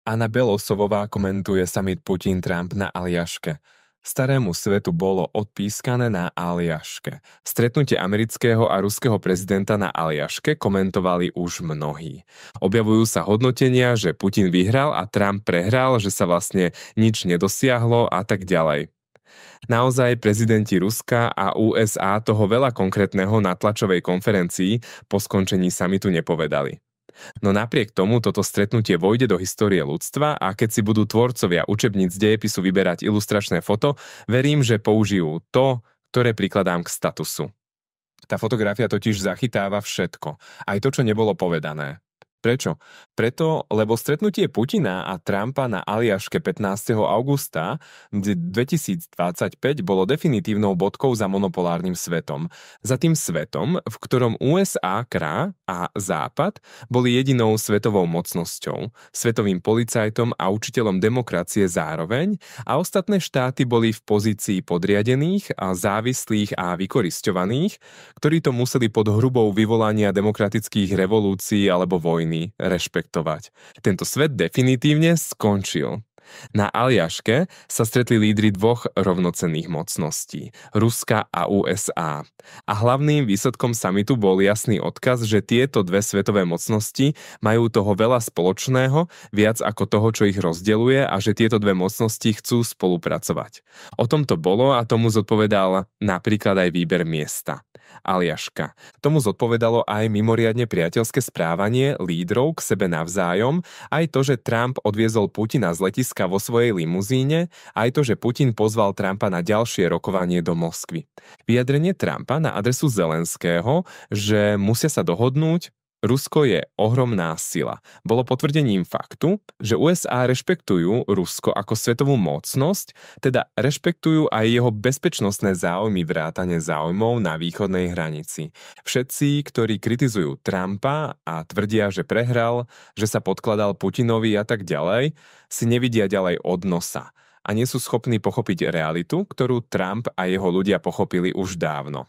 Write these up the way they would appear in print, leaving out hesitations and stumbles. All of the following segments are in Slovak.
Anna Belosovová komentuje summit Putin-Trump na Aljaške. Starému svetu bolo odpískané na Aljaške. Stretnutie amerického a ruského prezidenta na Aljaške komentovali už mnohí. Objavujú sa hodnotenia, že Putin vyhral a Trump prehral, že sa vlastne nič nedosiahlo a tak ďalej. Naozaj prezidenti Ruska a USA toho veľa konkrétneho na tlačovej konferencii po skončení summitu nepovedali. No napriek tomu toto stretnutie vojde do histórie ľudstva a keď si budú tvorcovia učebníc dejepisu vyberať ilustračné foto, verím, že použijú to, ktoré prikladám k statusu. Tá fotografia totiž zachytáva všetko, aj to, čo nebolo povedané. Prečo? Preto, lebo stretnutie Putina a Trumpa na Aljaške 15. augusta 2025 bolo definitívnou bodkou za monopolárnym svetom. Za tým svetom, v ktorom USA, KRA a Západ boli jedinou svetovou mocnosťou, svetovým policajtom a učiteľom demokracie zároveň a ostatné štáty boli v pozícii podriadených a závislých a vykorisťovaných, ktorí to museli pod hrubou vyvolania demokratických revolúcií alebo vojny rešpektovať. Tento svet definitívne skončil. Na Aljaške sa stretli lídri dvoch rovnocenných mocností, Ruska a USA. A hlavným výsledkom summitu bol jasný odkaz, že tieto dve svetové mocnosti majú toho veľa spoločného, viac ako toho, čo ich rozdeľuje a že tieto dve mocnosti chcú spolupracovať. O tom to bolo a tomu zodpovedal napríklad aj výber miesta. Aljaška. Tomu zodpovedalo aj mimoriadne priateľské správanie lídrov k sebe navzájom, aj to, že Trump odviezol Putina z letiska vo svojej limuzíne, aj to, že Putin pozval Trumpa na ďalšie rokovanie do Moskvy. Vyjadrenie Trumpa na adresu Zelenského, že musia sa dohodnúť, Rusko je ohromná sila. Bolo potvrdením faktu, že USA rešpektujú Rusko ako svetovú mocnosť, teda rešpektujú aj jeho bezpečnostné záujmy vrátane záujmov na východnej hranici. Všetci, ktorí kritizujú Trumpa a tvrdia, že prehral, že sa podkladal Putinovi a tak ďalej, si nevidia ďalej od nosa a nie sú schopní pochopiť realitu, ktorú Trump a jeho ľudia pochopili už dávno.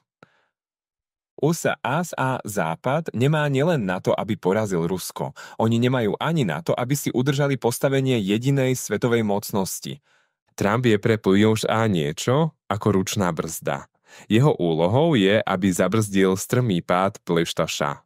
USA a Západ nemá nielen na to, aby porazil Rusko. Oni nemajú ani na to, aby si udržali postavenie jedinej svetovej mocnosti. Trump je pre USA niečo ako ručná brzda. Jeho úlohou je, aby zabrzdil strmý pád Plištaša.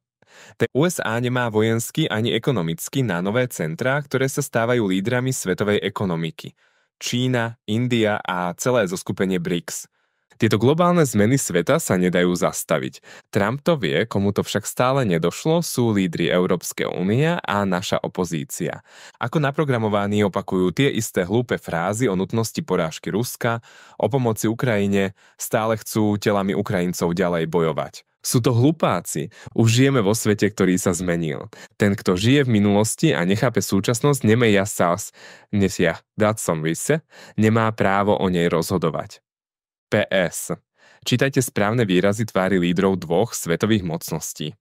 USA nemá vojenský ani ekonomicky na nové centrá, ktoré sa stávajú lídrami svetovej ekonomiky. Čína, India a celé zoskupenie BRICS. Tieto globálne zmeny sveta sa nedajú zastaviť. Trump to vie, komu to však stále nedošlo, sú lídri Európskej únie a naša opozícia. Ako naprogramovaní opakujú tie isté hlúpe frázy o nutnosti porážky Ruska, o pomoci Ukrajine, stále chcú telami Ukrajincov ďalej bojovať. Sú to hlupáci. Už žijeme vo svete, ktorý sa zmenil. Ten, kto žije v minulosti a nechápe súčasnosť, nemeja sas, nesia dať som vyse, nemá právo o nej rozhodovať. PS. Čítajte správne výrazy tvári lídrov dvoch svetových mocností.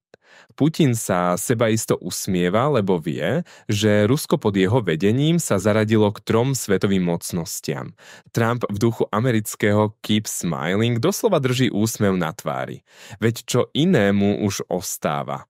Putin sa sebaisto usmieva, lebo vie, že Rusko pod jeho vedením sa zaradilo k 3 svetovým mocnostiam. Trump v duchu amerického keep smiling doslova drží úsmev na tvári. Veď čo inému už ostáva.